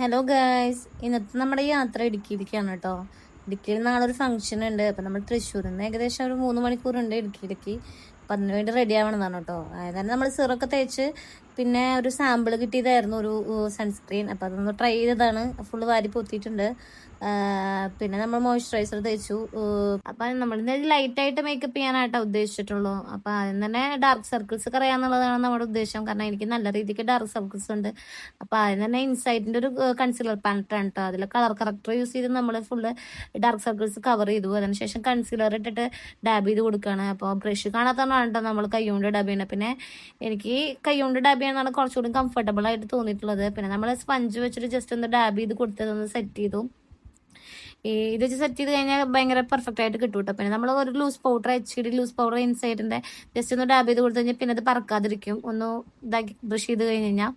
Hello guys, ഇന്നത്തെ നമ്മുടെ യാത്ര ഇടുക്കിയിലേക്കാണ് കേട്ടോ. ഇടുക്കിയിൽ നാളെ ഒരു ഫംഗ്ഷൻ ഉണ്ട്. അപ്പം നമ്മൾ തൃശ്ശൂരിൽ നിന്ന് ഏകദേശം ഒരു 3 മണിക്കൂറുണ്ട് ഇടുക്കിയിലേക്ക്. അപ്പം അതിന് വേണ്ടി റെഡി ആവണമെന്നാണ് കേട്ടോ. അതായത് നമ്മൾ സിറൊക്കെ തേച്ച് പിന്നെ ഒരു സാമ്പിൾ കിട്ടിയതായിരുന്നു, ഒരു സൺസ്ക്രീൻ. അപ്പം അതൊന്ന് ട്രൈ ചെയ്തതാണ്. ഫുള്ള് വാരി പൊത്തിയിട്ടുണ്ട്. പിന്നെ നമ്മൾ മോയ്സ്ചറൈസർ തേച്ചു. അപ്പം നമ്മൾ ലൈറ്റായിട്ട് മേക്കപ്പ് ചെയ്യാനായിട്ടാണ് ഉദ്ദേശിച്ചിട്ടുള്ളൂ. അപ്പം ആദ്യം തന്നെ ഡാർക്ക് സർക്കിൾസ് കളയാന്നുള്ളതാണ് നമ്മുടെ ഉദ്ദേശം. കാരണം എനിക്ക് നല്ല രീതിക്ക് ഡാർക്ക് സർക്കിൾസ് ഉണ്ട്. അപ്പം ആദ്യം തന്നെ ഇൻസൈറ്റിൻ്റെ ഒരു കൺസീലർ പാലറ്റാണ് കേട്ടോ. അതിൽ കളർ കറക്റ്റർ യൂസ് ചെയ്ത് നമ്മൾ ഫുള്ള് ഡാർക്ക് സർക്കിൾസ് കവർ ചെയ്തു. അതിനുശേഷം കൺസീലർ ഇട്ടിട്ട് ഡാബ് ചെയ്ത് കൊടുക്കുകയാണ്. അപ്പോൾ ബ്രഷ് കാണാത്തതാണ് കേട്ടോ നമ്മൾ കൈകൊണ്ട് ഡാബ് ചെയ്യണം. പിന്നെ എനിക്ക് കൈകൊണ്ട് ഡാബ് ചെയ്യാനാണ് കുറച്ചുകൂടി കംഫർട്ടബിൾ ആയിട്ട് തോന്നിയിട്ടുള്ളത്. പിന്നെ നമ്മൾ സ്പഞ്ച് വെച്ചിട്ട് ജസ്റ്റ് ഒന്ന് ഡാബ് ചെയ്ത് കൊടുത്തതൊന്ന് സെറ്റ് ചെയ്തു. ഇത് വെച്ച് സെറ്റ് ചെയ്ത് കഴിഞ്ഞാൽ ഭയങ്കര പെർഫെക്റ്റ് ആയിട്ട് കിട്ടും കേട്ടോ. പിന്നെ നമ്മൾ ഒരു loose powder, HD loose powder ഇൻസൈഡിൻ്റെ ജസ്റ്റ് ഒന്ന് ഡാബ് ചെയ്ത് കൊടുത്തു കഴിഞ്ഞാൽ പിന്നെ അത് പറക്കാതിരിക്കും. ഒന്ന് ഇതാക്കി ബ്രഷ് ചെയ്ത് കഴിഞ്ഞ് കഴിഞ്ഞാൽ.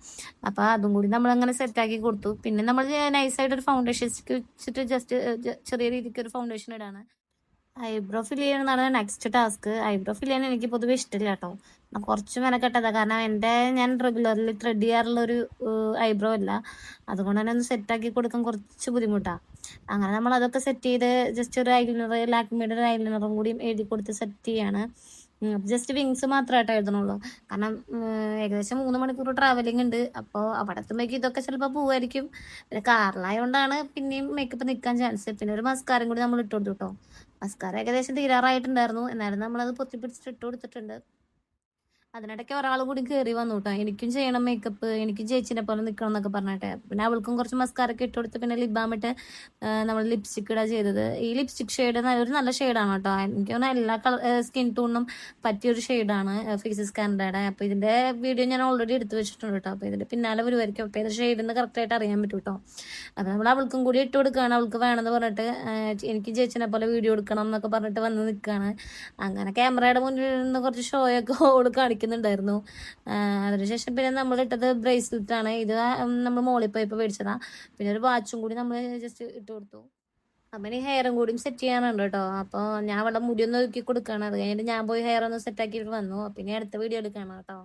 അപ്പോൾ അതും കൂടി നമ്മളങ്ങനെ സെറ്റാക്കി കൊടുത്തു. പിന്നെ നമ്മൾ നൈസായിട്ട് ഒരു ഫൗണ്ടേഷൻ വെച്ചിട്ട് ജസ്റ്റ് ചെറിയ രീതിക്ക് ഒരു ഫൗണ്ടേഷൻ ഇടാണ്. ഐബ്രോ ഫിൽ ചെയ്യുന്നതാണ് നെക്സ്റ്റ് ടാസ്ക്. ഐബ്രോ ഫിൽ ചെയ്യാൻ എനിക്ക് പൊതുവെ ഇഷ്ടമില്ല കേട്ടോ. കുറച്ച് മെനക്കെട്ടതാണ്. കാരണം ഞാൻ റെഗുലർലി ത്രെഡ് ചെയ്യാറുള്ള ഒരു ഐബ്രോ അല്ല. അതുകൊണ്ട് തന്നെ ഒന്ന് സെറ്റാക്കി കൊടുക്കാൻ കുറച്ച് ബുദ്ധിമുട്ടാണ്. അങ്ങനെ നമ്മൾ അതൊക്കെ സെറ്റ് ചെയ്ത് ജസ്റ്റ് ഒരു ഐലൈനർ, ലാക്മിയുടെ ഒരു ഐലൈനറും കൂടി എഴുതി കൊടുത്ത് സെറ്റ് ചെയ്യാണ്. ജസ്റ്റ് വിങ്സ് മാത്രമായിട്ട് എഴുതണുള്ളൂ. കാരണം ഏകദേശം 3 മണിക്കൂർ ട്രാവലിംഗ് ഉണ്ട്. അപ്പോൾ അവിടെ എത്തുമ്പോഴേക്കും ഇതൊക്കെ ചിലപ്പോൾ പോവായിരിക്കും. പിന്നെ കാറിലായതുകൊണ്ടാണ് പിന്നെയും മേക്കപ്പ് നിൽക്കാൻ ചാൻസ്. പിന്നെ ഒരു മസ്കാരം കൂടി നമ്മൾ ഇട്ട് കൊടുത്തു കേട്ടോ. മസ്കാര ഏകദേശം തീരാറായിട്ടുണ്ടായിരുന്നു. എന്നാലും നമ്മളത് പൊത്തിപ്പിടിച്ചിട്ട് ഇട്ട് കൊടുത്തിട്ടുണ്ട്. അതിനിടയ്ക്ക് ഒരാൾ കൂടി കയറി വന്നു കേട്ടോ. എനിക്കും ചെയ്യണം മേക്കപ്പ്, എനിക്കും ചേച്ചിനെ പോലെ നിൽക്കണം എന്നൊക്കെ പറഞ്ഞിട്ട്. പിന്നെ അവൾക്കും കുറച്ച് മസ്കാരൊക്കെ ഇട്ട് കൊടുത്ത് പിന്നെ ലിപ് ബാം ഇട്ട് നമ്മൾ ലിപ്സ്റ്റിക് ഇടാ ചെയ്തത്. ഈ ലിപ്സ്റ്റിക് ഷെയ്ഡ് ഒരു നല്ല ഷെയ്ഡാണ് കേട്ടോ. എനിക്ക് തോന്നുന്നു എല്ലാ സ്കിൻ ടോണിനും പറ്റിയൊരു ഷെയ്ഡാണ് ഫേസസ് കാനഡയുടെ. അപ്പോൾ ഇതിൻ്റെ വീഡിയോ ഞാൻ ഓൾറെഡി എടുത്ത് വെച്ചിട്ടുണ്ട് കേട്ടോ. അപ്പോൾ ഇതിൻ്റെ പിന്നാലെ വരുമായിരിക്കും. അപ്പോൾ ഇത് ഷെയ്ഡെന്ന് കറക്റ്റായിട്ട് അറിയാൻ പറ്റും കേട്ടോ. അപ്പോൾ നമ്മൾ അവൾക്കും കൂടി ഇട്ട് കൊടുക്കുകയാണ്. അവൾക്ക് വേണമെന്ന് പറഞ്ഞിട്ട് എനിക്ക് ചേച്ചിനെ പോലെ വീഡിയോ എടുക്കണം എന്നൊക്കെ പറഞ്ഞിട്ട് വന്ന് നിൽക്കുകയാണ്. അങ്ങനെ ക്യാമറയുടെ മുന്നിൽ നിന്ന് കുറച്ച് ഷോയൊക്കെ ഓട് കാണിക്കുന്നുണ്ടായിരുന്നു. അതിനുശേഷം പിന്നെ നമ്മൾ ഇട്ടത് ബ്രേസ്ലെറ്റ് ആണ്. ഇത് നമ്മൾ മോളിൽ പോയപ്പോൾ മേടിച്ചതാണ്. പിന്നെ ഒരു വാച്ചും കൂടി നമ്മൾ ജസ്റ്റ് ഇട്ട് കൊടുത്തു. അപ്പം ഇനി ഹെയറും കൂടിയും സെറ്റ് ചെയ്യാനുണ്ട് കേട്ടോ. അപ്പോൾ ഞാൻ അവിടെ മുടി ഒന്ന് ഒരുക്കി കൊടുക്കുകയാണ്. അത് കഴിഞ്ഞിട്ട് ഞാൻ പോയി ഹെയർ ഒന്ന് സെറ്റാക്കിയിട്ട് വന്നു. പിന്നെ അടുത്ത വീഡിയോ എടുക്കണം കേട്ടോ.